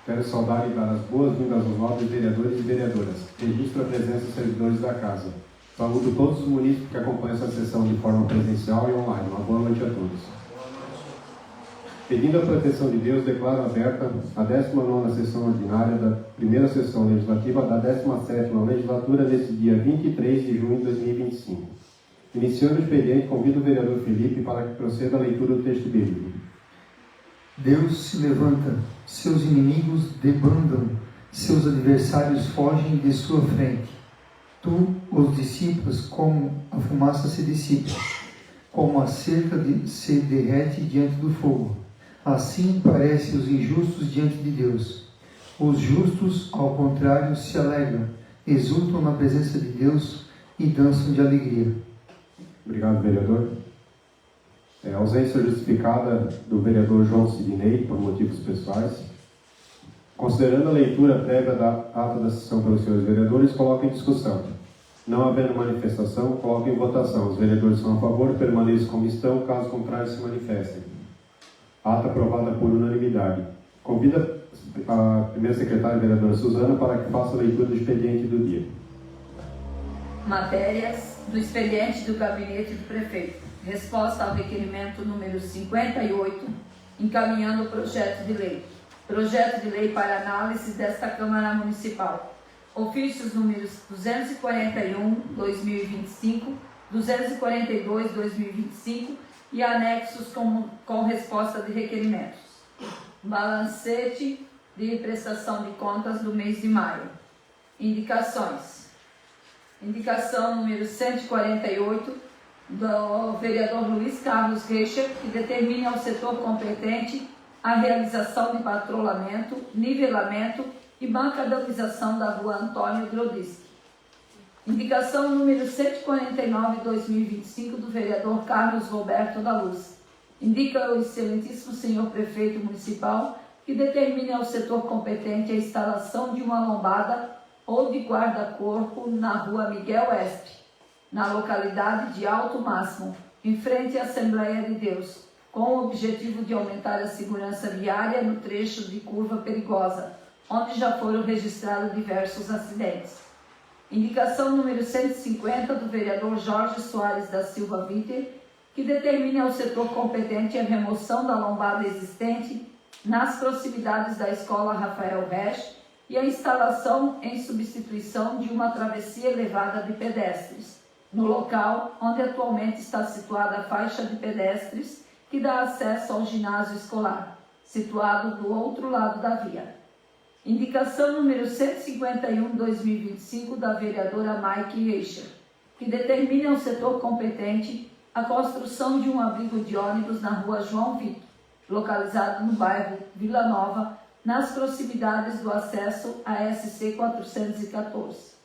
Quero saudar e dar as boas-vindas aos nobres vereadores e vereadoras. Registro a presença dos servidores da Casa. Saúdo todos os munícipes que acompanham essa sessão de forma presencial e online. Uma boa noite a todos. Pedindo a proteção de Deus, declaro aberta a 19ª sessão ordinária da primeira sessão legislativa da 17ª legislatura nesse dia 23 de junho de 2025. Iniciando o expediente, convido o vereador Felipe para que proceda a leitura do texto bíblico. Deus se levanta, seus inimigos debandam, seus adversários fogem de sua frente. Tu os dissipas como a fumaça se dissipa, como a cerca se derrete diante do fogo. Assim parecem os injustos diante de Deus. Os justos, ao contrário, se alegram, exultam na presença de Deus e dançam de alegria. Obrigado, vereador. Ausência justificada do vereador João Sidney, por motivos pessoais. Considerando a leitura prévia da ata da sessão pelos senhores vereadores, coloco em discussão. Não havendo manifestação, coloco em votação. Os vereadores são a favor, permaneçam como estão, caso contrário se manifestem. Ata aprovada por unanimidade. Convido a primeira secretária, a vereadora Suzana, para que faça a leitura do expediente do dia. Matérias do expediente do gabinete do prefeito. Resposta ao requerimento número 58, encaminhando o projeto de lei. Projeto de lei para análise desta Câmara Municipal. Ofícios números 241/2025, 242/2025 e anexos com resposta de requerimentos. Balancete de prestação de contas do mês de maio. Indicações. Indicação número 148, do vereador Luiz Carlos Reicher, que determine ao setor competente a realização de patrulhamento, nivelamento e macadamização da rua Antônio Grodisky. Indicação número 149/2025 do vereador Carlos Roberto da Luz. Indica o excelentíssimo senhor prefeito municipal que determine ao setor competente a instalação de uma lombada ou de guarda-corpo na rua Miguel Estre, na localidade de Alto Máximo, em frente à Assembleia de Deus, com o objetivo de aumentar a segurança viária no trecho de curva perigosa, onde já foram registrados diversos acidentes. Indicação número 150 do vereador Jorge Soares da Silva Viter, que determine ao setor competente a remoção da lombada existente nas proximidades da Escola Rafael Resch e a instalação em substituição de uma travessia elevada de pedestres, no local onde atualmente está situada a faixa de pedestres que dá acesso ao ginásio escolar, situado do outro lado da via. Indicação número 151/2025 da vereadora Mike Reicher, que determina ao setor competente a construção de um abrigo de ônibus na rua João Vitor, localizado no bairro Vila Nova, nas proximidades do acesso à SC 414.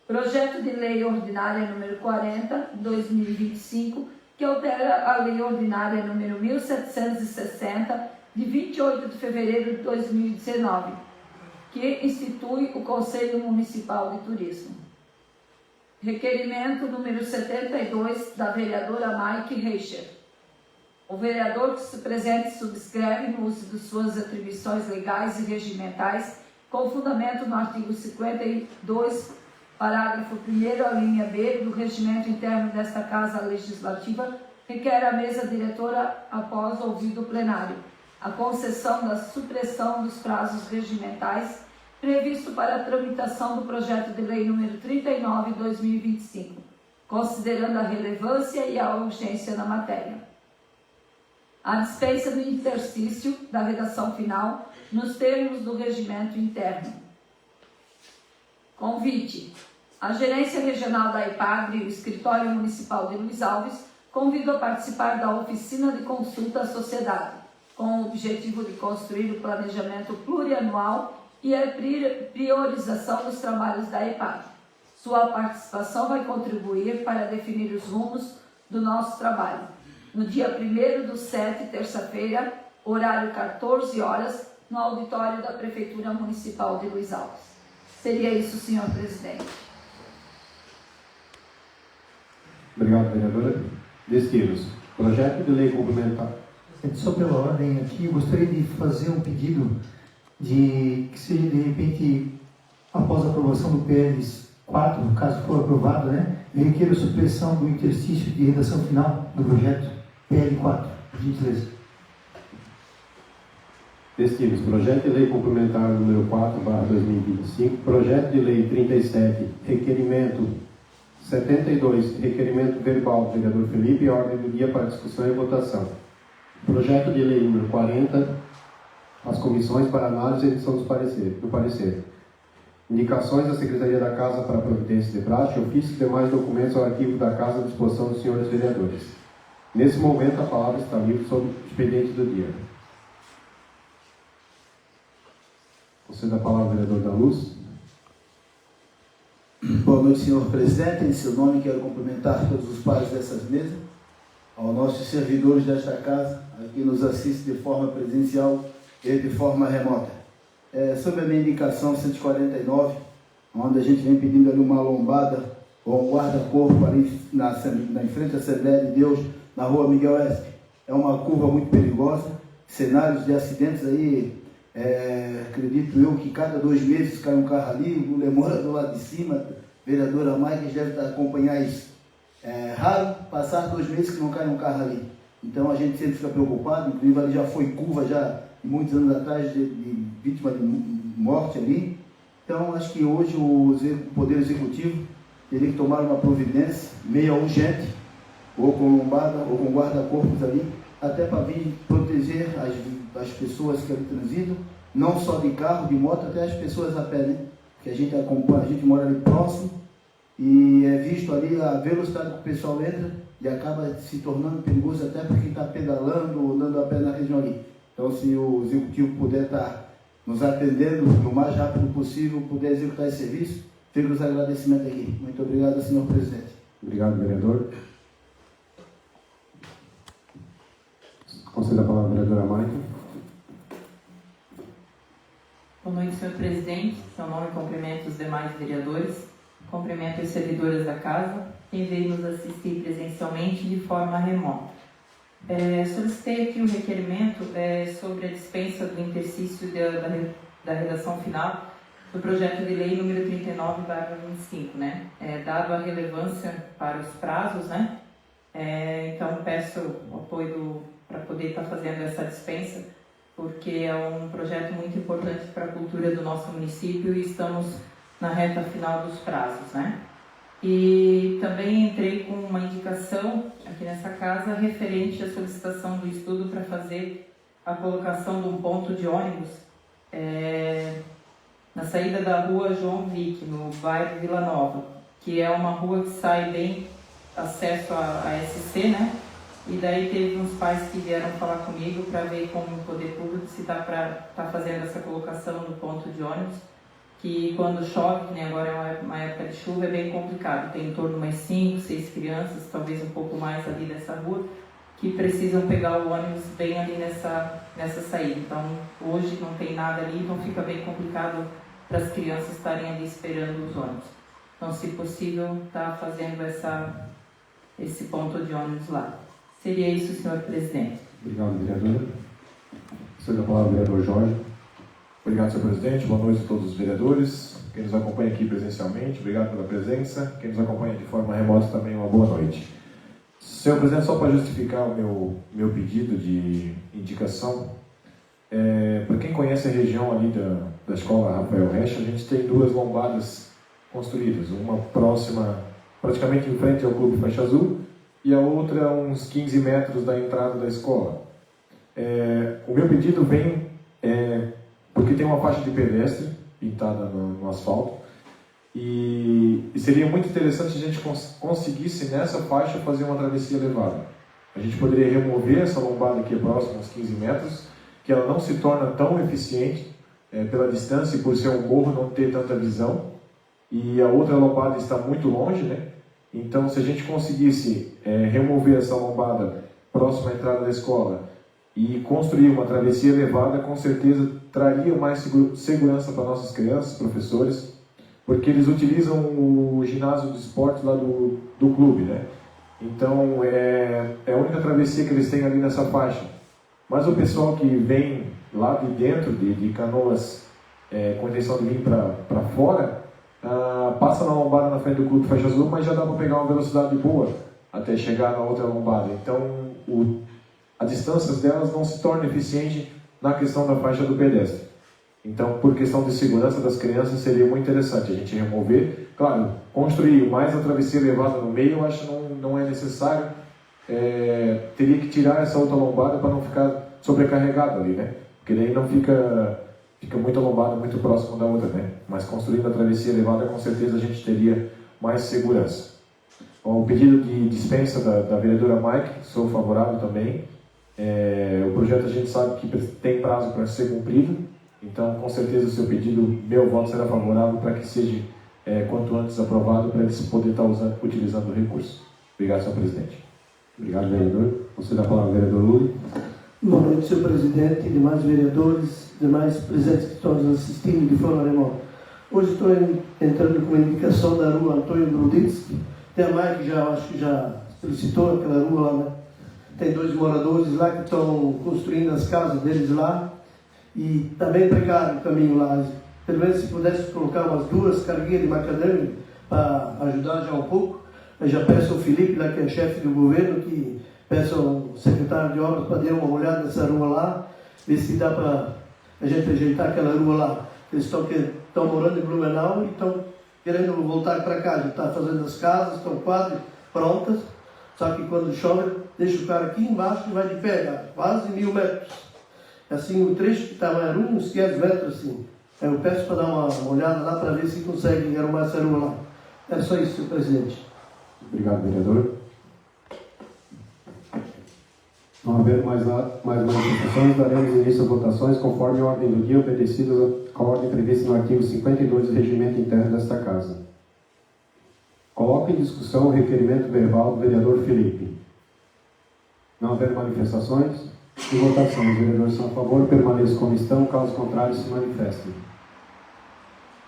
Projeto de Lei Ordinária número 40/2025, que altera a Lei Ordinária número 1760, de 28 de fevereiro de 2019, que institui o Conselho Municipal de Turismo. Requerimento número 72 da vereadora Mike Reicher. O vereador que se presente subscreve no uso de suas atribuições legais e regimentais, com fundamento no artigo 52, parágrafo 1º, a linha B do regimento interno desta Casa Legislativa, requer a mesa diretora, após ouvido o plenário, a concessão da supressão dos prazos regimentais previsto para a tramitação do projeto de lei número 39/2025, considerando a relevância e a urgência na matéria. A dispensa do interstício da redação final nos termos do regimento interno. Convite. A Gerência Regional da EPAGRE e o Escritório Municipal de Luiz Alves convidam a participar da oficina de consulta à sociedade, com o objetivo de construir o planejamento plurianual e a priorização dos trabalhos da EPAGRE. Sua participação vai contribuir para definir os rumos do nosso trabalho. No dia 1º/7, terça-feira, horário 14 horas, no auditório da Prefeitura Municipal de Luiz Alves. Seria isso, senhor presidente. Obrigado, vereadora. Destinos. Projeto de lei complementar. Só pela ordem aqui, eu gostaria de fazer um pedido de que seja de repente, após a aprovação do PLs 4, caso for aprovado, né, requer a supressão do interstício de redação final do projeto PL 4, por gentileza. Textos: Projeto de Lei Complementar número 4/2025, Projeto de Lei 37, Requerimento 72, Requerimento Verbal do Vereador Felipe, ordem do dia para discussão e votação. Projeto de Lei número 40, as comissões para análise e edição do parecer. Indicações da Secretaria da Casa para providência de praxe, ofícios e demais documentos ao arquivo da Casa à disposição dos senhores vereadores. Nesse momento, a palavra está livre sobre o expediente do dia. Conceda a palavra ao vereador da Luz. Boa noite, senhor presidente. Em seu nome, quero cumprimentar todos os pares dessas mesas, aos nossos servidores desta casa, aqui nos assiste de forma presencial e de forma remota. Sobre a minha indicação 149, onde a gente vem pedindo ali uma lombada ou um guarda-corpo ali em frente à Assembleia de Deus, na rua Miguel Espe. É uma curva muito perigosa, cenários de acidentes aí, acredito eu que cada 2 meses cai um carro ali, o Lemora do lado de cima, vereadora Mike deve acompanhar isso. É raro passar 2 meses que não cai um carro ali. Então a gente sempre fica preocupado, inclusive ali já foi curva já muitos anos atrás de vítima de morte ali. Então acho que hoje o Poder Executivo teria que tomar uma providência meio urgente, ou com lombada, ou com guarda-corpos ali, até para vir proteger as pessoas que ali transitam, não só de carro, de moto, até as pessoas a pé, né? Que a gente acompanha, a gente mora ali próximo e é visto ali a velocidade que o pessoal entra e acaba se tornando perigoso até porque está pedalando ou andando a pé na região ali. Então, se o Executivo puder estar nos atendendo o mais rápido possível, puder executar esse serviço, fico os agradecimentos aqui. Muito obrigado, senhor presidente. Obrigado, vereador. Conceda a palavra à vereadora Maicon. Boa noite, senhor presidente. Seu nome, cumprimento os demais vereadores, cumprimento os servidores da casa, quem veio nos assistir presencialmente de forma remota. Solicitei aqui um requerimento sobre a dispensa do interstício da redação final do projeto de lei número 39/25, né? Dado a relevância para os prazos, né? Então peço o apoio para poder estar fazendo essa dispensa, porque é um projeto muito importante para a cultura do nosso município e estamos na reta final dos prazos, né? E também entrei com uma indicação aqui nessa casa referente à solicitação do estudo para fazer a colocação de um ponto de ônibus na saída da rua João Vick, no bairro Vila Nova, que é uma rua que sai bem acesso a SC, né? E daí teve uns pais que vieram falar comigo para ver como o poder público se dá para estar fazendo essa colocação do ponto de ônibus, que quando chove, né, agora é uma época de chuva, é bem complicado. Tem em torno de umas 5, 6 crianças, talvez um pouco mais ali dessa rua, que precisam pegar o ônibus bem ali nessa saída. Então, hoje não tem nada ali, então fica bem complicado para as crianças estarem ali esperando os ônibus. Então, se possível, estar fazendo esse ponto de ônibus lá. Seria isso, senhor presidente. Obrigado, vereadora. Cedo a palavra ao vereador Jorge. Obrigado, senhor presidente. Boa noite a todos os vereadores. Quem nos acompanha aqui presencialmente, obrigado pela presença. Quem nos acompanha de forma remota também, uma boa noite. Senhor presidente, só para justificar o meu pedido de indicação, para quem conhece a região ali da escola Rafael Resch, a gente tem 2 lombadas construídas, uma próxima, praticamente em frente ao Clube Faixa Azul, e a outra uns 15 metros da entrada da escola. O meu pedido vem porque tem uma faixa de pedestre pintada no asfalto e seria muito interessante se a gente conseguisse nessa faixa fazer uma travessia elevada. A gente poderia remover essa lombada que é próxima uns 15 metros, que ela não se torna tão eficiente pela distância e por ser um morro não ter tanta visão, e a outra lombada está muito longe, né? Então, se a gente conseguisse remover essa lombada próxima à entrada da escola e construir uma travessia elevada, com certeza traria mais segurança para nossas crianças, professores, porque eles utilizam o ginásio de esporte lá do clube, né? Então, é a única travessia que eles têm ali nessa faixa. Mas o pessoal que vem lá de dentro de Canoas, com a intenção de vir para fora, passa na lombada na frente do Clube Faixa Azul, mas já dá para pegar uma velocidade boa até chegar na outra lombada. Então, as distâncias delas não se tornam eficientes na questão da faixa do pedestre. Então, por questão de segurança das crianças, seria muito interessante a gente remover. Claro, construir mais a travessia elevada no meio, eu acho que não é necessário. Teria que tirar essa outra lombada para não ficar sobrecarregado ali, né? Porque daí não fica muita lombada muito próximo da outra, né? Mas construindo a travessia elevada, com certeza a gente teria mais segurança. O pedido de dispensa da vereadora Mike, sou favorável também. O projeto a gente sabe que tem prazo para ser cumprido, então com certeza o seu pedido, meu voto será favorável para que seja quanto antes aprovado, para eles poderem estar utilizando o recurso. Obrigado, senhor presidente. Obrigado, vereador. Você dá a palavra ao vereador Lula. Boa noite, senhor presidente, demais vereadores, demais presentes que estão nos assistindo de forma remota. Hoje estou entrando com uma indicação da rua Antônio Bruditsky. Tem a Mike que acho que já solicitou aquela rua lá, né? Tem 2 moradores lá que estão construindo as casas deles lá e está bem precário o caminho lá. Pelo menos se pudesse colocar umas 2 carguinhas de macadâmia para ajudar já um pouco. Eu já peço ao Felipe, lá que é chefe do governo, que peça ao secretário de obras para dar uma olhada nessa rua lá, ver se dá para a gente ajeitar aquela rua lá. Eles estão morando em Blumenau e estão querendo voltar para cá, já está fazendo as casas, estão quase prontas, só que quando chove, deixa o cara aqui embaixo e vai de pé, quase 1000 metros. Assim, o trecho que está mais ruim, uns 500 metros assim. Eu peço para dar uma olhada lá para ver se conseguem arrumar essa rua lá. É só isso, senhor presidente. Obrigado, vereador. Não havendo mais manifestações, daremos início às votações conforme a ordem do dia, obedecidas à ordem prevista no artigo 52 do Regimento Interno desta Casa. Coloco em discussão o requerimento verbal do vereador Felipe. Não havendo manifestações, em votação, os vereadores são a favor, permaneçam como estão, caso contrário, se manifestem.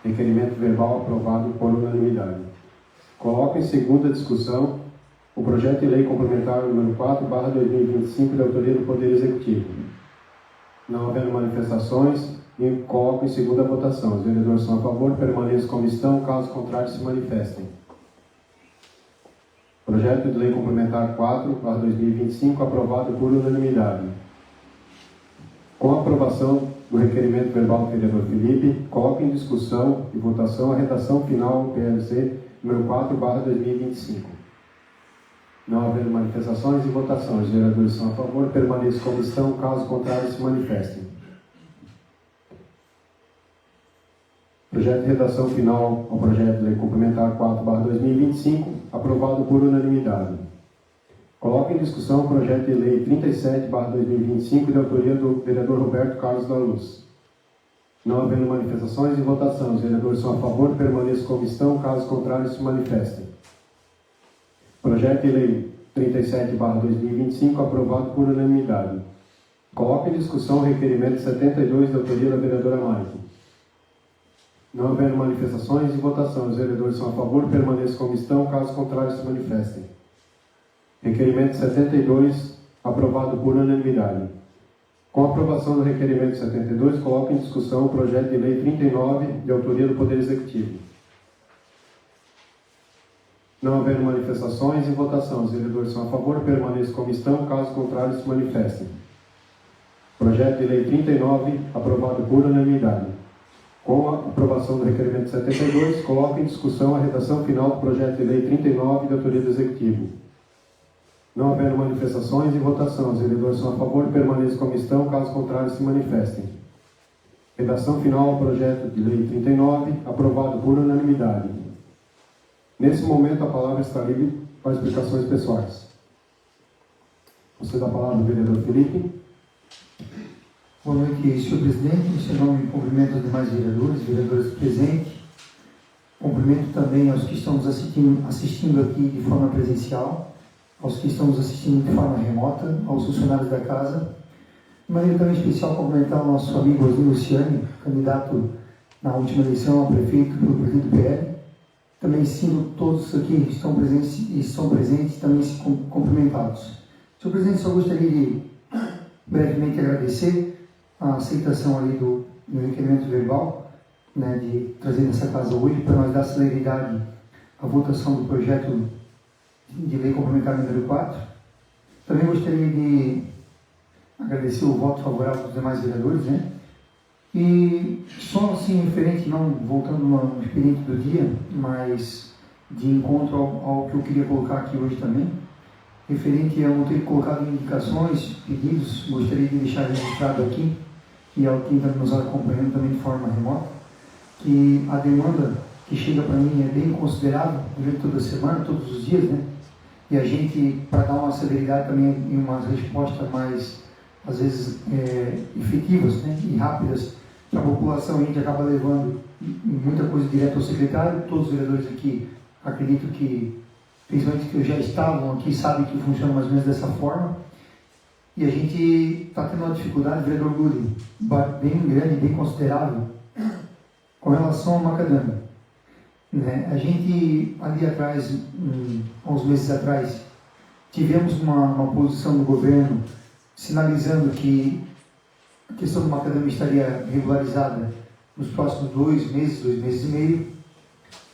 Requerimento verbal aprovado por unanimidade. Coloco em segunda discussão o projeto de lei complementar número 4/2025, de autoria do Poder Executivo. Não havendo manifestações, coloco em segunda votação. Os vereadores são a favor, permaneçam como estão, caso contrário, se manifestem. Projeto de lei complementar 4/2025, aprovado por unanimidade. Com a aprovação do requerimento verbal do vereador Felipe, coloco em discussão e votação a redação final do PLC número 4/2025. Não havendo manifestações e votação, os vereadores são a favor, permaneçam como estão, caso contrário, se manifestem. Projeto de redação final ao projeto de lei complementar 4/2025, aprovado por unanimidade. Coloco em discussão o projeto de lei 37/2025, de autoria do vereador Roberto Carlos da Luz. Não havendo manifestações e votação, os vereadores são a favor, permaneçam como estão, caso contrário, se manifestem. Projeto de lei 37/2025, aprovado por unanimidade. Coloco em discussão o requerimento 72, da autoria da vereadora Maite. Não havendo manifestações e votação, os vereadores são a favor, permaneçam como estão, caso contrário, se manifestem. Requerimento 72, aprovado por unanimidade. Com a aprovação do requerimento 72, coloco em discussão o projeto de lei 39, de autoria do Poder Executivo. Não havendo manifestações e votação, os vereadores são a favor, permaneçam como estão, caso contrário, se manifestem. Projeto de lei 39, aprovado por unanimidade. Com a aprovação do requerimento 72, coloco em discussão a redação final do projeto de lei 39, de autoria do Executivo. Não havendo manifestações e votação, os vereadores são a favor, permaneçam como estão, caso contrário, se manifestem. Redação final ao projeto de lei 39, aprovado por unanimidade. Nesse momento, a palavra está livre para explicações pessoais. Você dá a palavra ao vereador Felipe. Boa noite, senhor presidente. Em seu nome, cumprimento os demais vereadores presentes. Cumprimento também aos que estão nos assistindo aqui de forma presencial, aos que estão nos assistindo de forma remota, aos funcionários da casa. De maneira também especial, cumprimentar o nosso amigo Osni Luciani, candidato na última eleição a prefeito pelo partido PL. Também sinto todos aqui que estão presentes também se cumprimentados. Senhor presidente, só gostaria de brevemente agradecer a aceitação ali do requerimento verbal, né, de trazer nessa casa hoje para nós dar celeridade à votação do projeto de lei complementar número 4. Também gostaria de agradecer o voto favorável dos demais vereadores, né? E só assim, referente, não voltando no expediente do dia, mas de encontro ao que eu queria colocar aqui hoje também, referente a eu ter colocado indicações, pedidos, gostaria de deixar registrado aqui, e ao quem está nos acompanhando também de forma remota, que a demanda que chega para mim é bem considerável durante toda a semana, todos os dias, né? E a gente, para dar uma celeridade também em umas respostas mais, às vezes, efetivas, né, e rápidas para a população, a gente acaba levando muita coisa direto ao secretário. Todos os vereadores aqui, acredito que, principalmente que já estavam aqui, sabem que funciona mais ou menos dessa forma. E a gente está tendo uma dificuldade, vereador Lully, bem grande, bem considerável, com relação ao macadâmia. Né? A gente, ali atrás, há uns meses atrás, tivemos uma posição do governo sinalizando que a questão do macadâmia estaria regularizada nos próximos 2 meses e meio,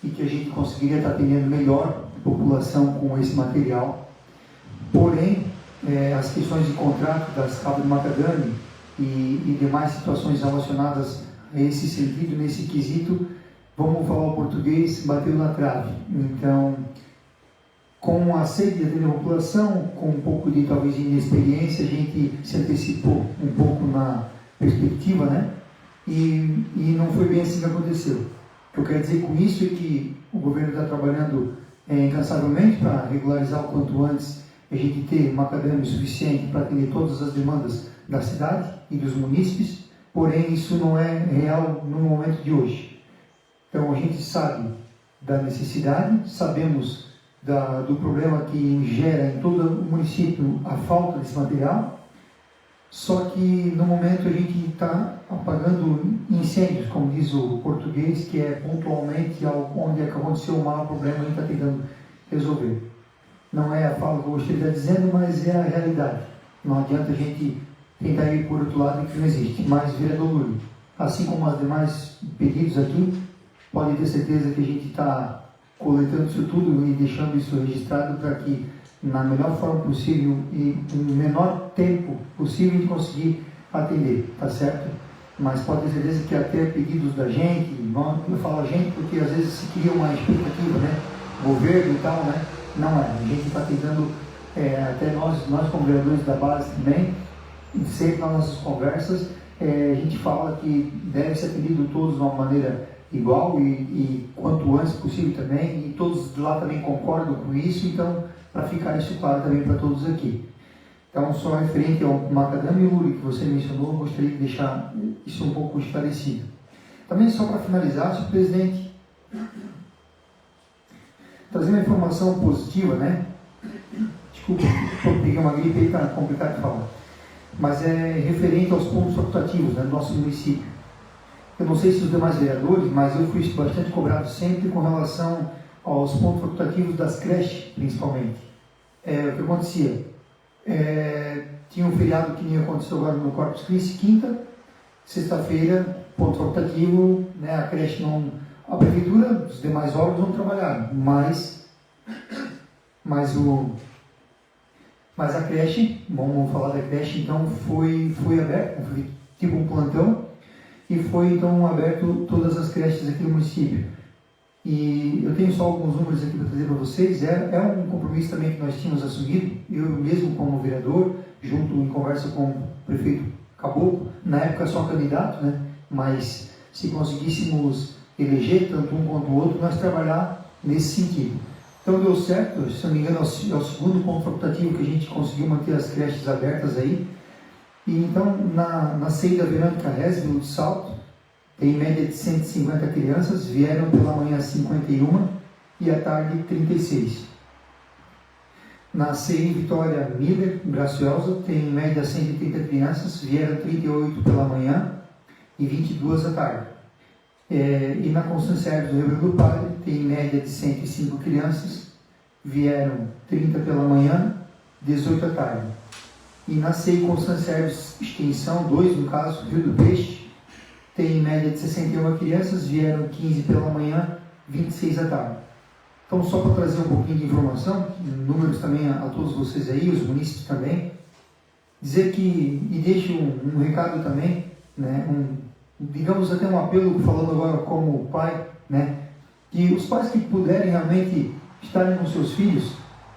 e que a gente conseguiria estar atendendo melhor a população com esse material. Porém, as questões de contrato das cabras de macadâmia e demais situações relacionadas a esse sentido, nesse quesito, vamos falar o português, bateu na trave. Então, com a sede de atender a população, com um pouco de, talvez, inexperiência, a gente se antecipou um pouco na perspectiva, né? E não foi bem assim que aconteceu. O que eu quero dizer com isso é que o governo está trabalhando incansavelmente para regularizar o quanto antes, a gente ter macadâmia suficiente para atender todas as demandas da cidade e dos munícipes, porém isso não é real no momento de hoje. Então a gente sabe da necessidade, sabemos do problema que gera em todo o município a falta desse material, só que no momento a gente está apagando incêndios, como diz o português, que é pontualmente onde aconteceu o maior problema, a gente está tentando resolver. Não é a fala que eu gostaria de estar dizendo, mas é a realidade. Não adianta a gente tentar ir por outro lado que não existe. Mas, vereador Lully, assim como os demais pedidos aqui, pode ter certeza que a gente está coletando isso tudo e deixando isso registrado para que, na melhor forma possível e no menor tempo possível, a gente conseguir atender, tá certo? Mas pode ter certeza que até pedidos da gente, eu falo a gente porque às vezes se cria uma expectativa, né? Governo e tal, né? Não é, a gente está tentando, até nós como vereadores da base também, sempre nas nossas conversas, a gente fala que deve ser atendido todos de uma maneira igual e quanto antes possível também, e todos lá também concordam com isso, então, para ficar isso claro também para todos aqui. Então, só referente ao macadâmia e o Lully que você mencionou, eu gostaria de deixar isso um pouco esclarecido. Também, só para finalizar, senhor presidente, trazer uma informação positiva, né? Desculpa, eu peguei uma gripe aí, está complicado de falar. Mas é referente aos pontos facultativos, né, do nosso município. Eu não sei se os demais vereadores, mas eu fui bastante cobrado sempre com relação aos pontos facultativos das creches, principalmente. O que acontecia? Tinha um feriado que nem aconteceu agora no Corpus Christi, quinta, sexta-feira, ponto facultativo, né, a creche não... A prefeitura, os demais órgãos não trabalharam, mas a creche, vamos falar da creche, então foi aberta, foi tipo um plantão, e foi então aberto todas as creches aqui no município. E eu tenho só alguns números aqui para trazer para vocês. É um compromisso também que nós tínhamos assumido, eu mesmo como vereador, junto em conversa com o prefeito Caboclo, na época só candidato, né? Mas se conseguíssemos eleger tanto um quanto o outro, nós trabalhar nesse sentido. Então deu certo, se não me engano, é o segundo ponto facultativo que a gente conseguiu manter as creches abertas aí. E então, na saída Verônica Resville de Salto, tem em média de 150 crianças, vieram pela manhã 51 e à tarde 36. Na CI Vitória Miller, Graciosa, tem em média 130 crianças, vieram 38 pela manhã e 22 à tarde. E na Constância Hermes do Rio Grande do Padre, tem em média de 105 crianças, vieram 30 pela manhã, 18 à tarde. E na CEI Constância Hermes Extensão 2, no caso, Rio do Peixe, tem em média de 61 crianças, vieram 15 pela manhã, 26 à tarde. Então, só para trazer um pouquinho de informação, números também a todos vocês aí, os munícipes também, dizer que, e deixo um recado também, né, digamos até um apelo, falando agora como pai, né, que os pais que puderem realmente estarem com seus filhos,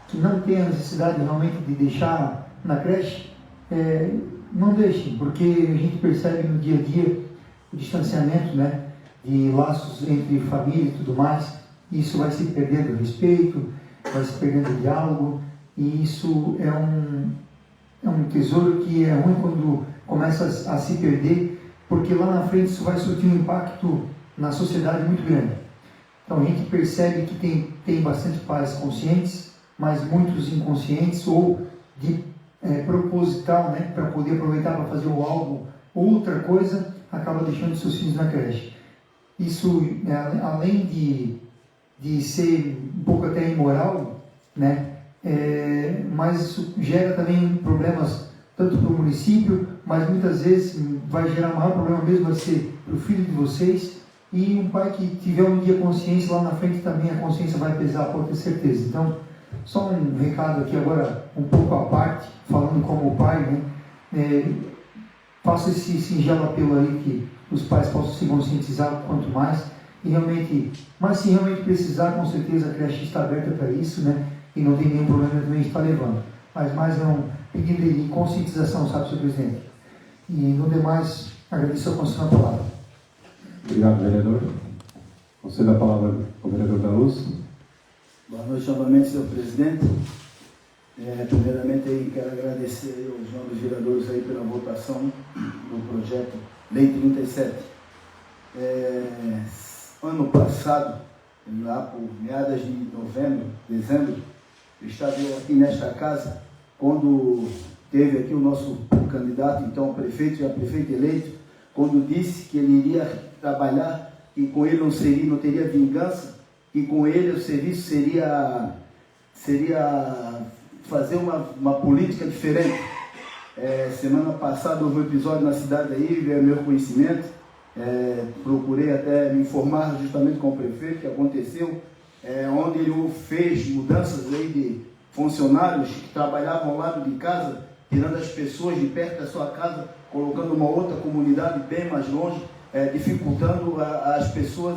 que não têm a necessidade realmente de deixar na creche, não deixem, porque a gente percebe no dia a dia o distanciamento, né, de laços entre família e tudo mais. Isso vai se perdendo o respeito, vai se perdendo o diálogo, e isso é um tesouro que é ruim quando começa a se perder, porque lá na frente isso vai surtir um impacto na sociedade muito grande. Então a gente percebe que tem bastante pais conscientes, mas muitos inconscientes ou de proposital, né, para poder aproveitar para fazer algo, outra coisa, acaba deixando seus filhos na creche. Isso, além de ser um pouco até imoral, né, mas isso gera também problemas tanto para o município, mas muitas vezes vai gerar maior problema mesmo, vai ser para o filho de vocês. E um pai que tiver um dia consciência, lá na frente também a consciência vai pesar, pode ter certeza. Então, só um recado aqui agora, um pouco à parte, falando como pai, né? Faço esse singelo apelo aí que os pais possam se conscientizar quanto mais, e realmente, mas se realmente precisar, com certeza a creche está aberta para isso, né? E não tem nenhum problema também de estar levando. Mas mais é um pedido de conscientização, sabe, senhor presidente? E no demais, agradeço a concessão da palavra. Obrigado, vereador. Concedo a palavra ao vereador da Luz. Boa noite novamente, senhor presidente. Primeiramente, aí, quero agradecer aos novos vereadores aí pela votação do projeto Lei 37. Ano passado, lá por meados de dezembro, eu estava aqui nesta casa, quando teve aqui o nosso candidato, então prefeito, já prefeito eleito, quando disse que ele iria trabalhar e com ele não teria vingança, e com ele o serviço seria fazer uma política diferente. Semana passada houve um episódio na cidade aí, veio meu conhecimento, procurei até me informar justamente com o prefeito que aconteceu, onde ele fez mudanças aí de funcionários que trabalhavam ao lado de casa, tirando as pessoas de perto da sua casa, colocando uma outra comunidade bem mais longe, dificultando as pessoas,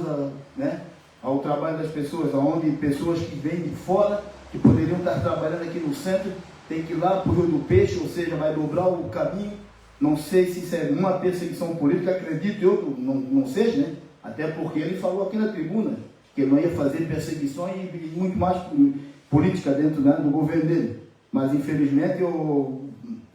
né, ao trabalho das pessoas, onde pessoas que vêm de fora, que poderiam estar trabalhando aqui no centro, tem que ir lá para o Rio do Peixe, ou seja, vai dobrar o caminho. Não sei se isso é uma perseguição política, acredito eu não seja, né? Até porque ele falou aqui na tribuna que ele não ia fazer perseguições e muito mais política dentro, né, do governo dele. Mas infelizmente,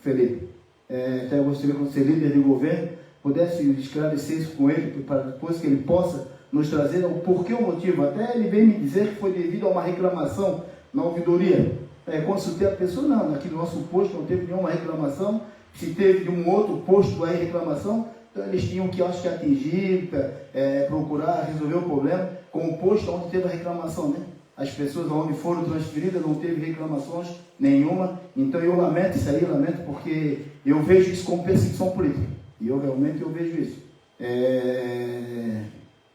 Felipe, até eu gostaria que você, líder de governo, pudesse esclarecer isso com ele, para depois que ele possa nos trazer o porquê, o motivo. Até ele veio me dizer que foi devido a uma reclamação na ouvidoria. Consultei a pessoa, não, aqui no nosso posto não teve nenhuma reclamação. Se teve de um outro posto aí reclamação, então eles tinham que, acho que, atingir, procurar resolver o problema com o posto onde teve a reclamação, né? As pessoas onde foram transferidas não teve reclamações nenhuma. Então eu lamento isso aí, porque eu vejo isso como perseguição política. E eu realmente vejo isso.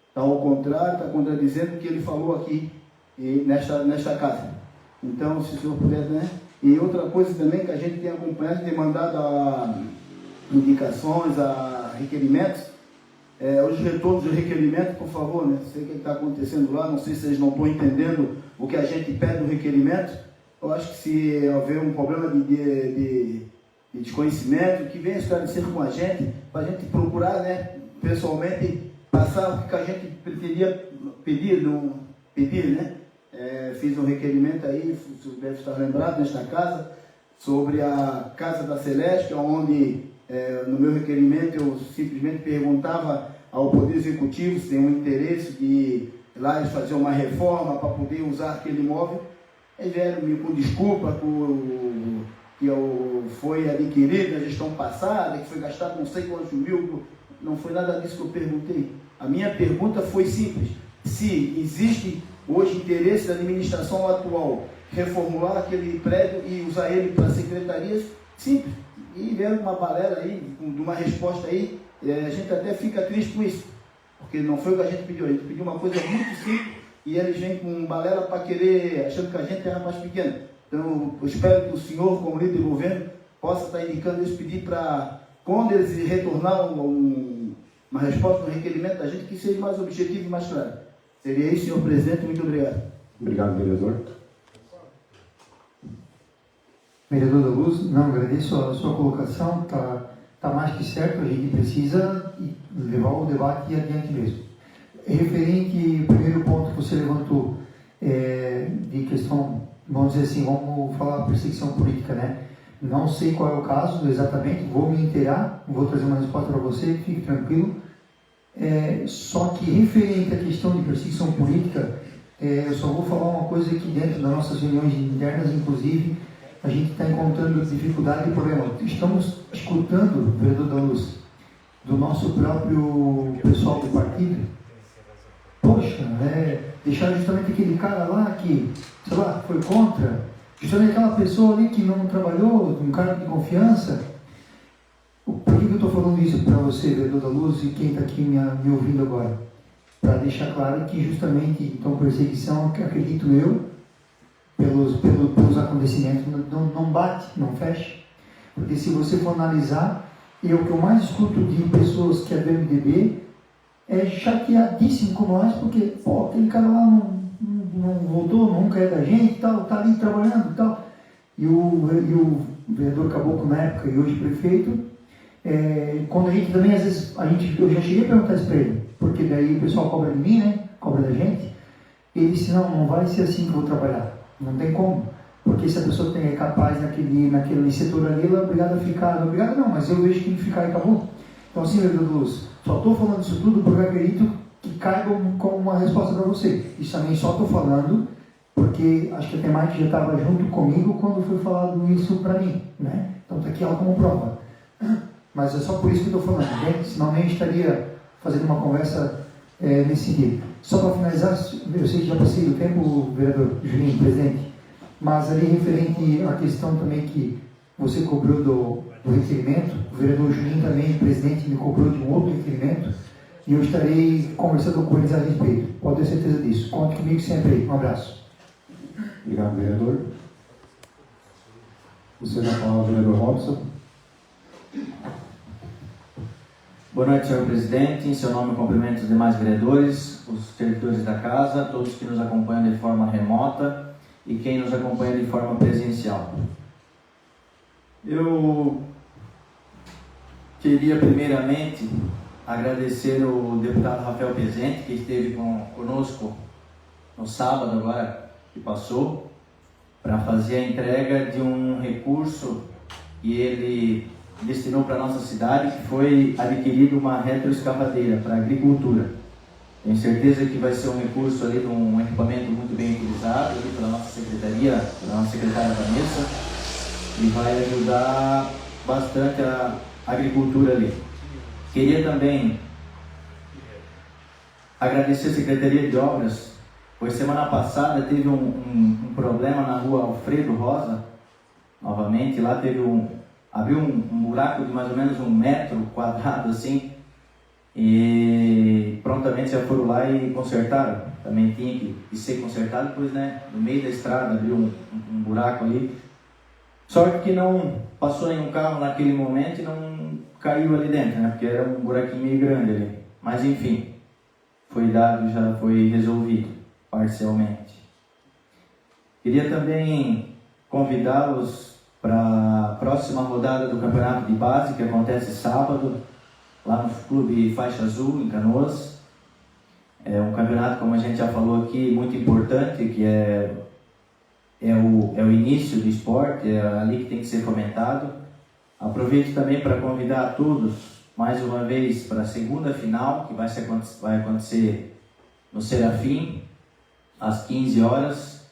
Está ao contrário, está contradizendo o que ele falou aqui nesta casa. Então, se o senhor puder, né? E outra coisa também que a gente tem acompanhado, tem mandado indicações, a requerimentos, os retornos de requerimento, por favor, né? Sei o que está acontecendo lá, não sei se vocês não estão entendendo o que a gente pede no requerimento. Eu acho que se houver um problema de desconhecimento, que venha esclarecer com a gente, para a gente procurar, né, pessoalmente, passar o que a gente pretendia pedir, né? Fiz um requerimento aí, você deve estar lembrado, nesta casa, sobre a Casa da Celeste, onde, no meu requerimento, eu simplesmente perguntava ao Poder Executivo se tem um interesse de lá eles fazer uma reforma para poder usar aquele imóvel. Eles vieram com desculpa que foi adquirido na gestão passada, que foi gastado não sei quantos mil. Não foi nada disso que eu perguntei. A minha pergunta foi simples: se existe hoje interesse da administração atual reformular aquele prédio e usar ele para secretarias, simples. E vendo uma balela aí, de uma resposta aí, a gente até fica triste com isso, porque não foi o que a gente pediu uma coisa muito simples e eles vêm com balela para querer, achando que a gente é rapaz pequeno. Então eu espero que o senhor, como líder do governo, possa estar indicando esse pedido para, quando eles retornar uma resposta no requerimento da gente, que seja mais objetivo e mais claro. Seria isso, senhor presidente, muito obrigado. Obrigado, vereador. Vereador da Luz, não, agradeço a sua colocação, tá mais que certo, a gente precisa levar o debate adiante mesmo. Referente ao primeiro ponto que você levantou, de questão, vamos dizer assim, vamos falar perseguição política, né? Não sei qual é o caso exatamente, vou me inteirar, vou trazer uma resposta para você, fique tranquilo. Só que referente à questão de perseguição política, eu só vou falar uma coisa que dentro das nossas reuniões internas, inclusive, a gente está encontrando dificuldade e problema. Estamos escutando, vereador da Luz, do nosso próprio pessoal do partido, poxa, deixar justamente aquele cara lá que, sei lá, foi contra, justamente aquela pessoa ali que não trabalhou, um cara de confiança. Por que eu estou falando isso para você, vereador da Luz, e quem está aqui me ouvindo agora? Para deixar claro que justamente, então, perseguição, acredito eu, pelos acontecimentos, não bate, não fecha. Porque se você for analisar, o que eu mais escuto de pessoas que é do MDB é chateadíssimo com nós, porque, pô, aquele cara lá não voltou, nunca é da gente, tal, tá ali trabalhando e tal. E o vereador Caboclo na época, e hoje prefeito, quando a gente também, às vezes, eu já cheguei a perguntar isso para ele, porque daí o pessoal cobra de mim, né, cobra da gente, ele disse, não vai ser assim que eu vou trabalhar. Não tem como, porque se a pessoa é capaz naquele setor ali, ela é obrigada a ficar, não é obrigada não, mas eu vejo que tem que ficar e acabou. Então assim, vereador Luz, só estou falando isso tudo porque eu acredito que caiba como uma resposta para você. Isso também só estou falando porque acho que a Temai já estava junto comigo quando foi falado isso para mim, né? Então está aqui ela como prova. Mas é só por isso que eu estou falando, né? Senão nem estaria fazendo uma conversa nesse sentido. Só para finalizar, eu sei que já passei o tempo, vereador Juninho, presidente, mas ali referente à questão também que você cobrou do requerimento, o vereador Juninho também, presidente, me cobrou de um outro requerimento, e eu estarei conversando com eles a respeito. Pode ter certeza disso. Conte comigo sempre aí. Um abraço. Obrigado, vereador. Você já falou, vereador Robson. Boa noite, senhor presidente. Em seu nome, cumprimento os demais vereadores, os servidores da casa, todos que nos acompanham de forma remota e quem nos acompanha de forma presencial. Eu queria, primeiramente, agradecer o deputado Rafael Pezente, que esteve conosco no sábado, agora que passou, para fazer a entrega de um recurso que ele destinou para a nossa cidade, que foi adquirido uma retroescavadeira para a agricultura. Tenho certeza que vai ser um recurso ali de um equipamento muito bem utilizado ali pela nossa secretaria, pela nossa secretária Vanessa, e vai ajudar bastante a agricultura ali. Queria também agradecer a Secretaria de Obras, pois semana passada teve um problema na rua Alfredo Rosa, novamente, lá abriu um buraco de mais ou menos 1 metro quadrado assim, e prontamente já foram lá e consertaram. Também tinha que ser consertado, pois né, no meio da estrada abriu um buraco ali. Sorte que não passou nenhum carro naquele momento e não caiu ali dentro, né, porque era um buraquinho meio grande ali. Mas enfim, já foi resolvido parcialmente. Queria também convidá-los para a próxima rodada do Campeonato de Base, que acontece sábado, lá no Clube Faixa Azul, em Canoas. É um campeonato, como a gente já falou aqui, muito importante, que é o início do esporte, é ali que tem que ser fomentado. Aproveito também para convidar a todos, mais uma vez, para a segunda final, que vai acontecer no Serafim, às 15 horas.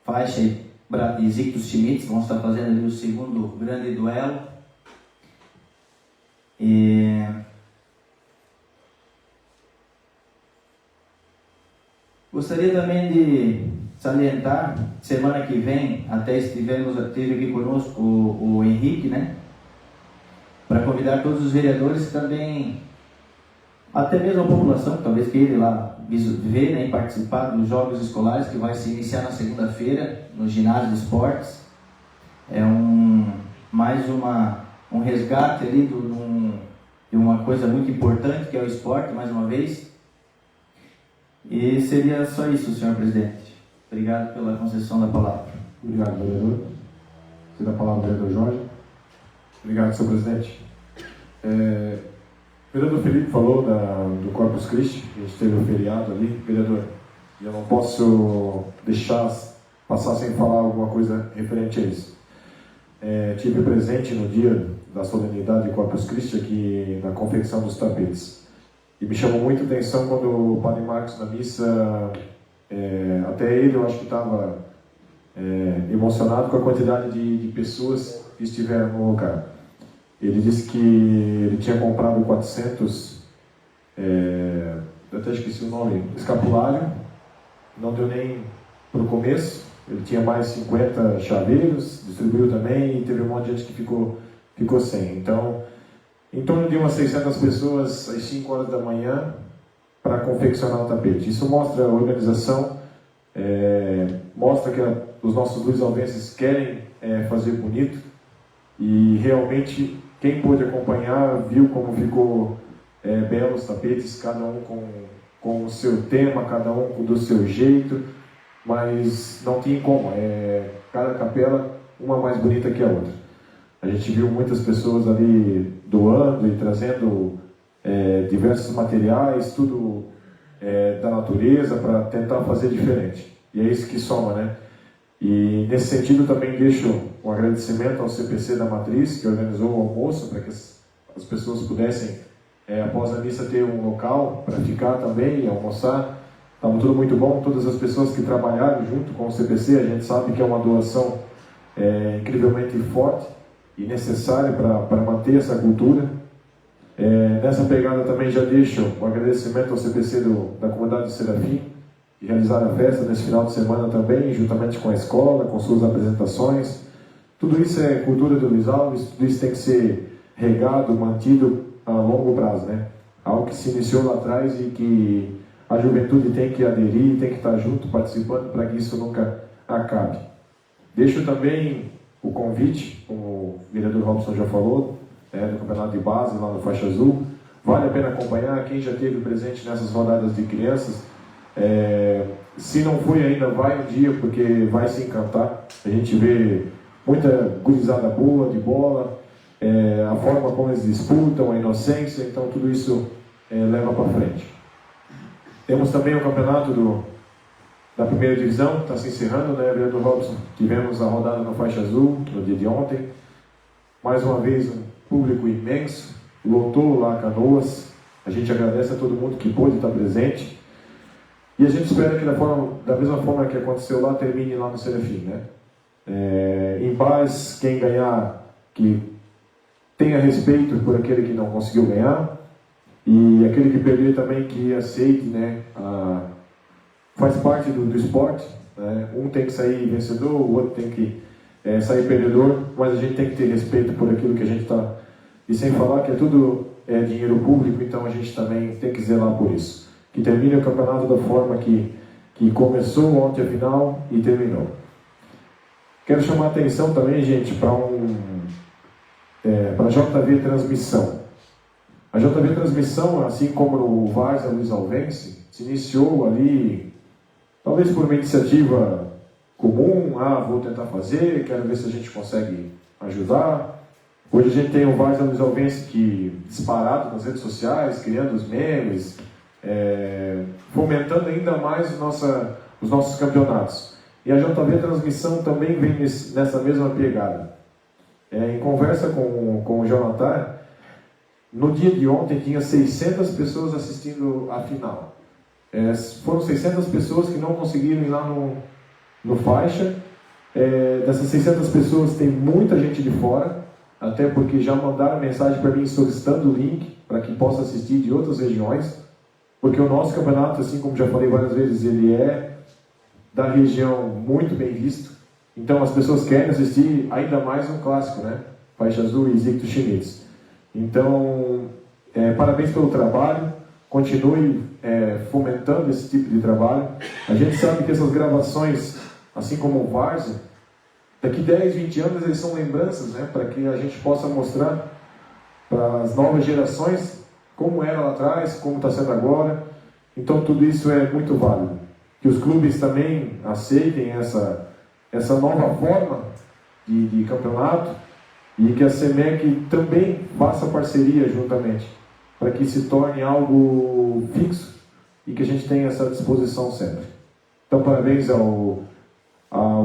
Faixa e Zictus Schmitz vão estar fazendo ali o segundo grande duelo. Gostaria também de salientar, semana que vem, até esteve aqui conosco o Henrique, né? Para convidar todos os vereadores e também, até mesmo a população, talvez queira ir lá ver, né, e participar dos Jogos Escolares, que vai se iniciar na segunda-feira, no Ginásio de Esportes. É mais um resgate ali de uma coisa muito importante, que é o esporte, mais uma vez. E seria só isso, senhor presidente. Obrigado pela concessão da palavra. Obrigado, vereador. Você dá a palavra ao vereador Jorge. Obrigado, senhor presidente. O vereador Felipe falou do Corpus Christi, a gente teve um feriado ali. Vereador, eu não posso deixar passar sem falar alguma coisa referente a isso. Tive presente no dia da solenidade de Corpus Christi aqui na confecção dos tapetes. E me chamou muita atenção quando o Padre Marcos, na missa, até ele eu acho que estava emocionado com a quantidade de pessoas que estiveram no lugar. Ele disse que ele tinha comprado 400, eu até esqueci o nome, escapulário, não deu nem para o começo. Ele tinha mais 50 chaveiros, distribuiu também, e teve um monte de gente que ficou sem. Então, em torno de umas 600 pessoas às 5 horas da manhã para confeccionar o tapete. Isso mostra a organização, mostra que os nossos luisalvenses querem fazer bonito, e realmente quem pôde acompanhar viu como ficou belos tapetes, cada um com o seu tema, cada um do seu jeito, mas não tinha como, cada capela uma mais bonita que a outra. A gente viu muitas pessoas ali doando e trazendo diversos materiais, tudo da natureza, para tentar fazer diferente. E é isso que soma, né? E nesse sentido também deixo um agradecimento ao CPC da Matriz, que organizou o almoço para que as pessoas pudessem, após a missa, ter um local para ficar também e almoçar. Estava tudo muito bom. Todas as pessoas que trabalharam junto com o CPC, a gente sabe que é uma doação incrivelmente forte e necessária para manter essa cultura. Nessa pegada também já deixo um agradecimento ao CPC da comunidade do Serafim, que realizaram a festa nesse final de semana também, juntamente com a escola, com suas apresentações. Tudo isso é cultura do Luisal, tudo isso tem que ser regado, mantido a longo prazo, né? Algo que se iniciou lá atrás e que a juventude tem que aderir, tem que estar junto, participando, para que isso nunca acabe. Deixo também o convite, como o vereador Robson já falou, do campeonato de base lá no Faixa Azul. Vale a pena acompanhar. Quem já esteve presente nessas rodadas de crianças, se não foi ainda, vai um dia, porque vai se encantar. A gente vê muita gurizada boa de bola, a forma como eles disputam, a inocência, então tudo isso leva para frente. Temos também o campeonato da primeira divisão, está se encerrando, né, vereador Robson? Tivemos a rodada no Faixa Azul, no dia de ontem. Mais uma vez, um público imenso, lotou lá Canoas. A gente agradece a todo mundo que pôde estar presente. E a gente espera que da mesma forma que aconteceu lá, termine lá no Serafim, né? Em paz, quem ganhar, que tenha respeito por aquele que não conseguiu ganhar, e aquele que perder também, que aceite, né? Faz parte do esporte, né? Um tem que sair vencedor, o outro tem que sair perdedor, mas a gente tem que ter respeito por aquilo que a gente está. E sem falar que tudo dinheiro público, então a gente também tem que zelar por isso. Que termine o campeonato da forma que começou ontem a final e terminou. Quero chamar a atenção também, gente, para a JV Transmissão. A JV Transmissão, assim como no Várzea Luisalvense, se iniciou ali, talvez por uma iniciativa comum, vou tentar fazer, quero ver se a gente consegue ajudar. Hoje a gente tem o Várzea Luisalvense que disparado nas redes sociais, criando os memes, fomentando ainda mais os nossos campeonatos. E a JV Transmissão também vem nessa mesma pegada. Em conversa com o Jonathan, no dia de ontem tinha 600 pessoas assistindo a final. Foram 600 pessoas que não conseguiram ir lá no Faixa. Dessas 600 pessoas tem muita gente de fora, até porque já mandaram mensagem para mim solicitando o link para que possa assistir de outras regiões, porque o nosso campeonato, assim como já falei várias vezes, ele é da região muito bem visto. Então as pessoas querem assistir ainda mais um clássico, né? Faixa Azul e Zicto Schmitz. Então, parabéns pelo trabalho, continue fomentando esse tipo de trabalho. A gente sabe que essas gravações, assim como o Várzea, daqui 10, 20 anos eles são lembranças, né? Para que a gente possa mostrar para as novas gerações como era lá atrás, como está sendo agora. Então tudo isso é muito válido. Que os clubes também aceitem essa nova forma de campeonato e que a SEMEC também faça parceria juntamente para que se torne algo fixo e que a gente tenha essa disposição sempre. Então parabéns ao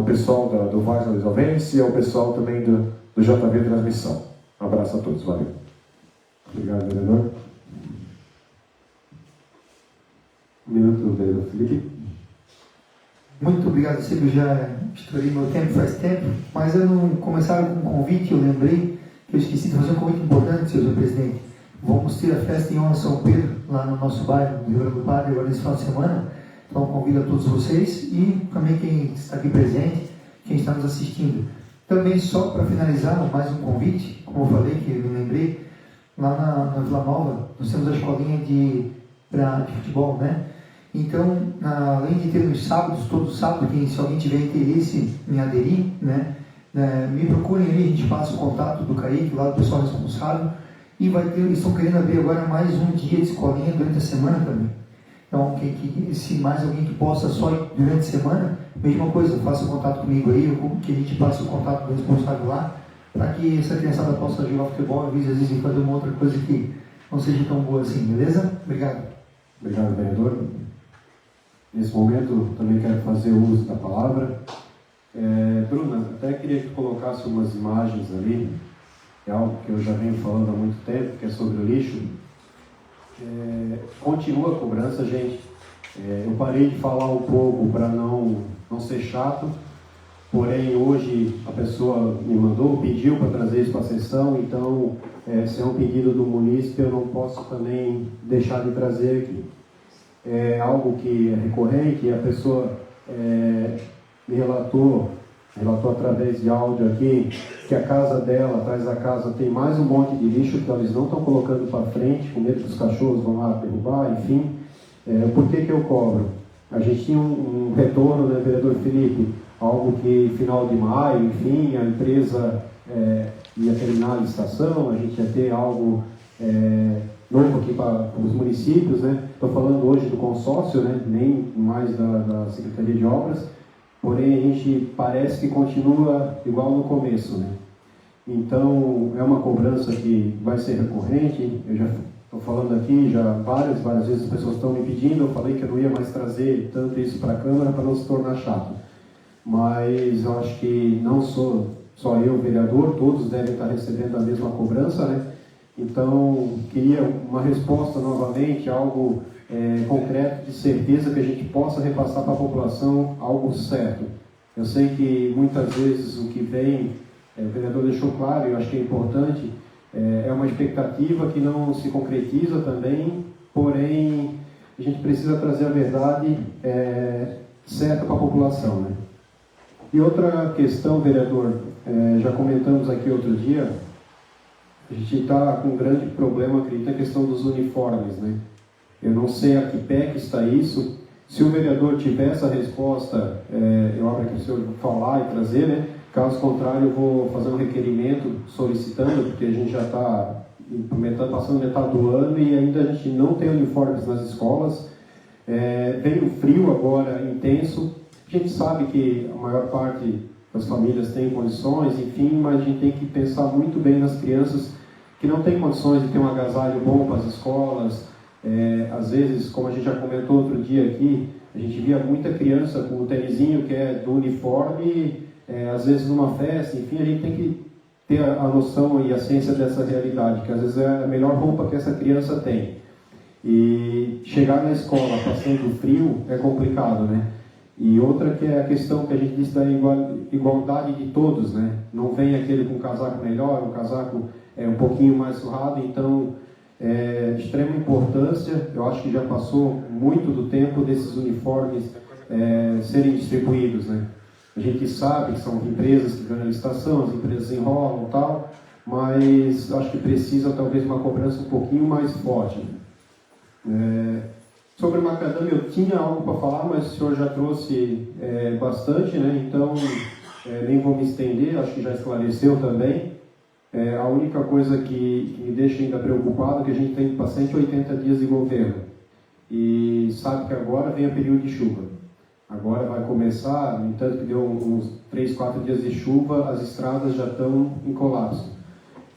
pessoal do Várzea Luizovense e ao pessoal também do JV Transmissão. Um abraço a todos, valeu. Obrigado, vereador. Um minuto, vereador Felipe. Muito obrigado, Silvio. Já estourei meu tempo faz tempo, mas eu não começava com um convite, eu lembrei que eu esqueci de fazer um convite importante, senhor presidente. Vamos ter a festa em honra a São Pedro, lá no nosso bairro, do Rio Grande do Padre, agora nesse final de semana. Então convido a todos vocês e também quem está aqui presente, quem está nos assistindo. Também só para finalizar, mais um convite, como eu falei, que eu me lembrei, lá na Vila Nova, nós temos a escolinha de futebol, né? Então, além de ter nos sábados, todo sábado, se alguém tiver interesse em aderir, né, me procurem ali, a gente passa o contato do Kaique, lá do pessoal responsável, e eles estão querendo abrir agora mais um dia de escolinha durante a semana também. Então, se mais alguém que possa só ir durante a semana, mesma coisa, faça contato comigo aí, que a gente passe o contato do responsável lá, para que essa criançada possa jogar futebol, às vezes fazer uma outra coisa que não seja tão boa assim, beleza? Obrigado. Obrigado, vereador. Nesse momento, também quero fazer uso da palavra. Bruna, até queria que tu colocasse umas imagens ali, é algo que eu já venho falando há muito tempo, que é sobre o lixo. Continua a cobrança, gente. Eu parei de falar um pouco para não ser chato, porém hoje a pessoa me mandou, pediu para trazer isso para a sessão, então se é um pedido do munícipe, eu não posso também deixar de trazer aqui. É algo que é recorrente, a pessoa me relatou através de áudio aqui, que a casa dela, atrás da casa, tem mais um monte de lixo que eles não estão colocando para frente, com medo que os cachorros vão lá derrubar, enfim. Por que eu cobro? A gente tinha um retorno, né, vereador Felipe, algo que final de maio, enfim, a empresa ia terminar a licitação, a gente ia ter algo novo aqui para os municípios, né? Estou falando hoje do consórcio, né? Nem mais da Secretaria de Obras, porém a gente parece que continua igual no começo, né? Então é uma cobrança que vai ser recorrente. Eu já estou falando aqui, já várias vezes as pessoas estão me pedindo, eu falei que eu não ia mais trazer tanto isso para a Câmara para não se tornar chato, mas eu acho que não sou só eu, vereador, todos devem estar recebendo a mesma cobrança, né? Então, queria uma resposta novamente, algo concreto, de certeza que a gente possa repassar para a população algo certo. Eu sei que muitas vezes o que vem, o vereador deixou claro, e eu acho que é importante, é uma expectativa que não se concretiza também, porém a gente precisa trazer a verdade certa para a população, né? E outra questão, vereador, já comentamos aqui outro dia, a gente está com um grande problema, acredito, na questão dos uniformes, né? Eu não sei a que pé que está isso. Se o vereador tiver essa resposta, eu abro aqui para o senhor falar e trazer, né? Caso contrário, eu vou fazer um requerimento solicitando, porque a gente já está passando metade do ano e ainda a gente não tem uniformes nas escolas. Vem o frio agora intenso. A gente sabe que a maior parte das famílias tem condições, enfim, mas a gente tem que pensar muito bem nas crianças que não têm condições de ter um agasalho bom para as escolas. Às vezes, como a gente já comentou outro dia aqui, a gente via muita criança com o tênisinho que é do uniforme, às vezes numa festa, enfim, a gente tem que ter a noção e a ciência dessa realidade, que às vezes é a melhor roupa que essa criança tem. E chegar na escola passando frio é complicado, né? E outra que é a questão que a gente disse da igualdade de todos, né? Não vem aquele com um casaco melhor, um casaco um pouquinho mais surrado, então de extrema importância. Eu acho que já passou muito do tempo desses uniformes serem distribuídos, né? A gente sabe que são empresas que ganham licitação, as empresas enrolam e tal, mas acho que precisa talvez uma cobrança um pouquinho mais forte. Sobre o macadâmia eu tinha algo para falar, mas o senhor já trouxe bastante, né? Então nem vou me estender, acho que já esclareceu também. A única coisa que me deixa ainda preocupado é que a gente tem para 180 dias de governo e sabe que agora vem o período de chuva. Agora vai começar, no entanto que deu uns 3, 4 dias de chuva, as estradas já estão em colapso.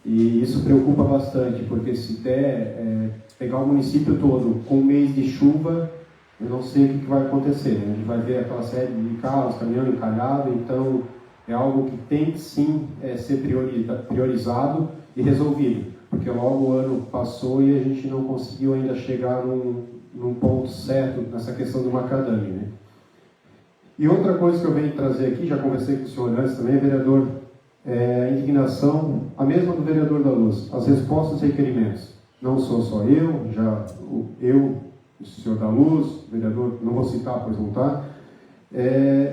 E isso preocupa bastante, porque se der pegar o município todo com um mês de chuva, eu não sei o que vai acontecer. Né? A gente vai ver aquela série de carros, caminhão encalhado, então é algo que tem que sim ser priorizado e resolvido, porque logo o ano passou e a gente não conseguiu ainda chegar num ponto certo nessa questão do macadame, né? E outra coisa que eu venho trazer aqui, já conversei com o senhor antes também, vereador, a indignação, a mesma do vereador da Luz, as respostas e requerimentos. Não sou só eu, o senhor da Luz, o vereador, não vou citar, pois não está,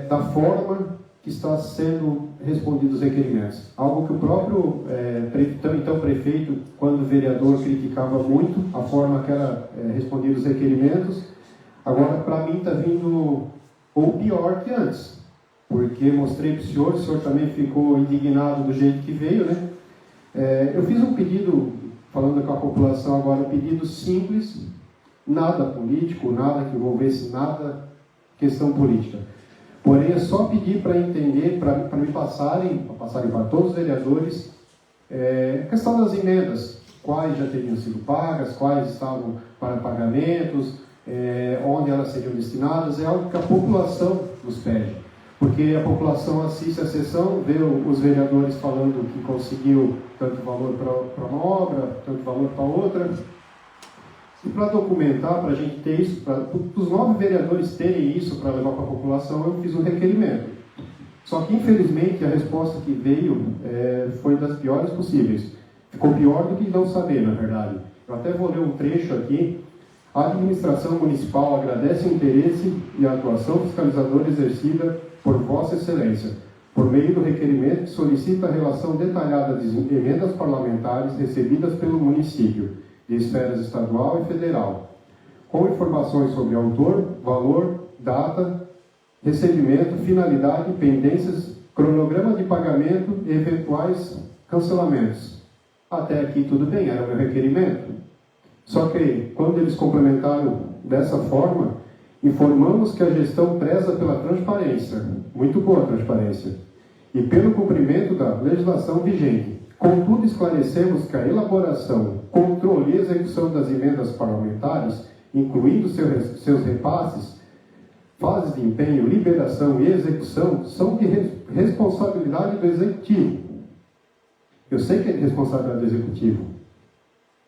da forma que está sendo respondidos os requerimentos. Algo que o próprio então prefeito, quando vereador, criticava muito a forma que era respondido os requerimentos. Agora, para mim, está vindo ou pior que antes, porque mostrei para o senhor também ficou indignado do jeito que veio, né? Eu fiz um pedido, falando com a população agora, um pedido simples, nada político, nada que envolvesse nada questão política. Porém, é só pedir para entender, para me passarem para todos os vereadores, a questão das emendas, quais já teriam sido pagas, quais estavam para pagamentos, onde elas seriam destinadas, é algo que a população nos pede. Porque a população assiste a sessão, vê os vereadores falando que conseguiu tanto valor para uma obra, tanto valor para outra. E para documentar, para a gente ter isso, para os 9 vereadores terem isso para levar para a população, eu fiz um requerimento. Só que, infelizmente, a resposta que veio foi das piores possíveis. Ficou pior do que não saber, na verdade. Eu até vou ler um trecho aqui. A administração municipal agradece o interesse e a atuação fiscalizadora exercida por Vossa Excelência, por meio do requerimento que solicita a relação detalhada de emendas parlamentares recebidas pelo município, de esferas estadual e federal, com informações sobre autor, valor, data, recebimento, finalidade, pendências, cronograma de pagamento e eventuais cancelamentos. Até aqui tudo bem, era o meu requerimento. Só que, quando eles complementaram dessa forma, informamos que a gestão preza pela transparência, muito boa transparência, e pelo cumprimento da legislação vigente. Contudo, esclarecemos que a elaboração, controle e execução das emendas parlamentares, incluindo seus repasses, fases de empenho, liberação e execução, são de responsabilidade do Executivo. Eu sei que é de responsabilidade do Executivo.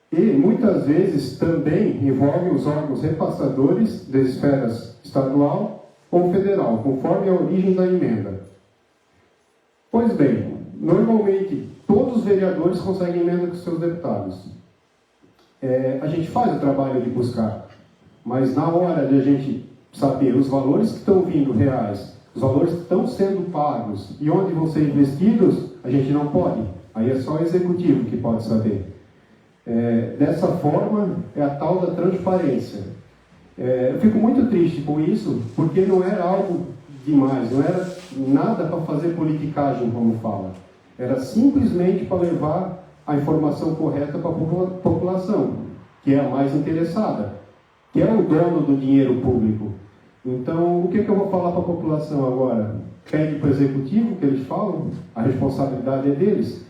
E, muitas vezes, também envolve os órgãos repassadores das esferas estadual ou federal, conforme a origem da emenda. Pois bem, normalmente, todos os vereadores conseguem emenda com seus deputados. A gente faz o trabalho de buscar, mas na hora de a gente saber os valores que estão vindo reais, os valores que estão sendo pagos e onde vão ser investidos, a gente não pode. Aí é só o Executivo que pode saber. Dessa forma, é a tal da transparência. Eu fico muito triste com isso, porque não era algo demais, não era nada para fazer politicagem, como fala. Era simplesmente para levar a informação correta para a população, que é a mais interessada, que é o dono do dinheiro público. Então, o que eu vou falar para a população agora? Pede para o Executivo que eles falam, a responsabilidade é deles.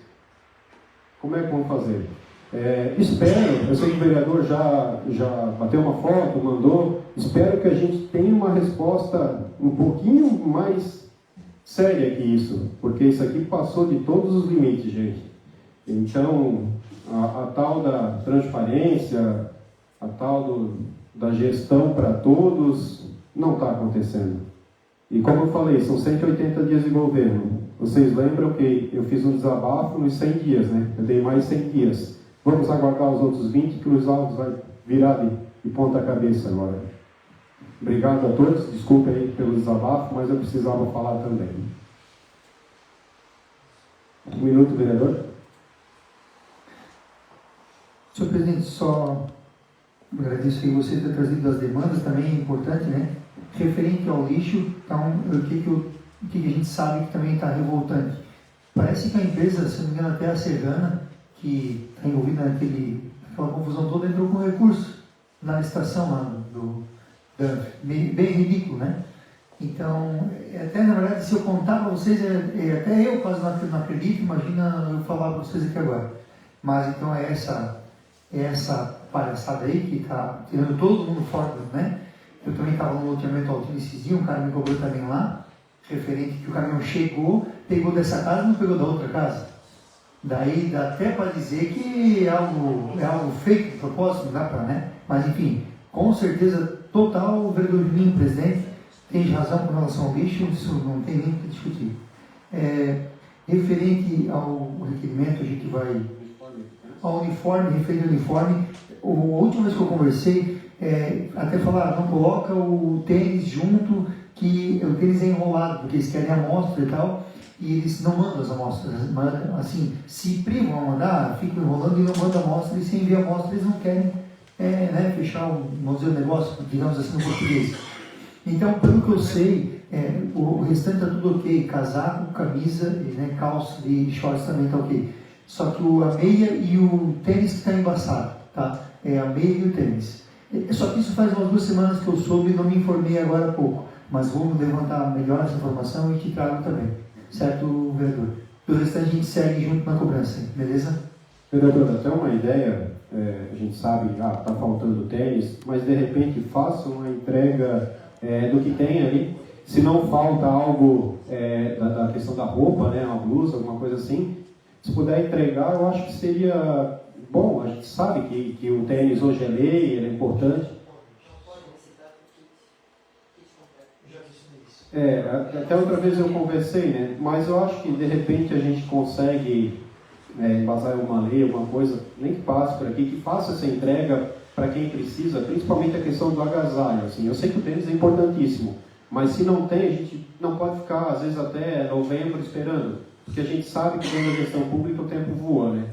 Como é que vão fazer? Espero, eu sei que o vereador já bateu uma foto, mandou, espero que a gente tenha uma resposta um pouquinho mais séria que isso, porque isso aqui passou de todos os limites, gente. Então, a tal da transparência, a tal da gestão para todos, não está acontecendo. E como eu falei, são 180 dias de governo. Vocês lembram que eu fiz um desabafo nos 100 dias, né? Eu dei mais 100 dias. Vamos aguardar os outros 20, que o Luiz Alves vai virar de ponta cabeça agora. Obrigado a todos, desculpe aí pelo desabafo, mas eu precisava falar também. Um minuto, vereador. Senhor presidente, só agradeço aí você ter trazido as demandas, também é importante, né? Referente ao lixo, então, o que a gente sabe que também está revoltante. Parece que a empresa, se não me engano, até a Serrana, que está envolvida naquela confusão toda, entrou com recurso na licitação lá bem ridículo, né? Então, até na verdade, se eu contar para vocês, até eu quase não acredito, imagina eu falar para vocês aqui agora. Mas então é essa palhaçada aí que está tirando todo mundo fora, né? Eu também estava no loteamento Altino esses dias, um cara me cobrou também lá, referente que o caminhão chegou, pegou dessa casa e não pegou da outra casa. Daí dá até para dizer que é algo fake de propósito, não dá para, né? Mas enfim, com certeza total, o vereador Juninho, presidente, tem razão com relação ao lixo, isso não tem nem o que discutir. Referente ao requerimento, a gente vai ao uniforme, referente ao uniforme, a última vez que eu conversei, até falaram, não coloca o tênis junto, que o tênis é enrolado, porque eles querem amostra e tal, e eles não mandam as amostras, mas assim, se privam a mandar, ficam enrolando e não mandam amostra, e se envia amostra, eles não querem fechar vamos dizer, o negócio, digamos assim, no português. Então, pelo que eu sei, o restante está tudo ok, casaco, camisa, calça e shorts também está ok. Só que a meia e o tênis que está embaçado, tá? É a meia e o tênis. Só que isso faz umas 2 semanas que eu soube e não me informei agora há pouco. Mas vou levantar melhor essa informação e te trago também. Certo, vereador? Pelo restante a gente segue junto na cobrança, beleza? Vereador, até uma ideia, a gente sabe, está faltando tênis, mas de repente faça uma entrega do que tem ali. Se não falta algo da questão da roupa, né, uma blusa, alguma coisa assim, se puder entregar, eu acho que seria bom. A gente sabe que o tênis hoje é lei, ele é importante. Até outra vez eu conversei, né? Mas eu acho que de repente a gente consegue embasar uma lei, alguma coisa, nem que passe por aqui, que faça essa entrega para quem precisa, principalmente a questão do agasalho. Assim, eu sei que o tênis é importantíssimo, mas se não tem, a gente não pode ficar, às vezes, até novembro esperando, porque a gente sabe que dentro da gestão pública o tempo voa, né?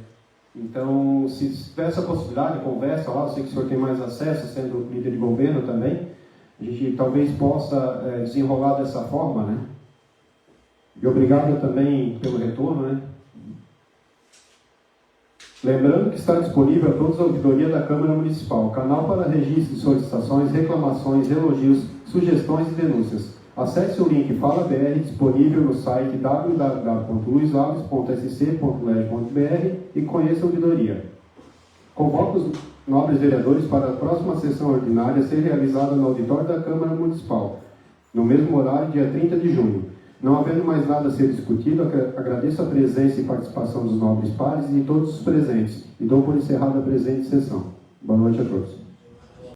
Então, se tiver essa possibilidade, conversa lá, eu sei que o senhor tem mais acesso, sendo líder de governo também, a gente talvez possa desenrolar dessa forma, né? E obrigado também pelo retorno, né? Lembrando que está disponível a todos a auditoria da Câmara Municipal, canal para registro de solicitações, reclamações, elogios, sugestões e denúncias. Acesse o link Fala BR disponível no site www.luisalves.sc.leg.br e conheça a auditoria. Convoco os nobres vereadores para a próxima sessão ordinária ser realizada no auditório da Câmara Municipal, no mesmo horário, dia 30 de junho. Não havendo mais nada a ser discutido, agradeço a presença e participação dos nobres pares e de todos os presentes, e dou por encerrada a presente sessão. Boa noite a todos.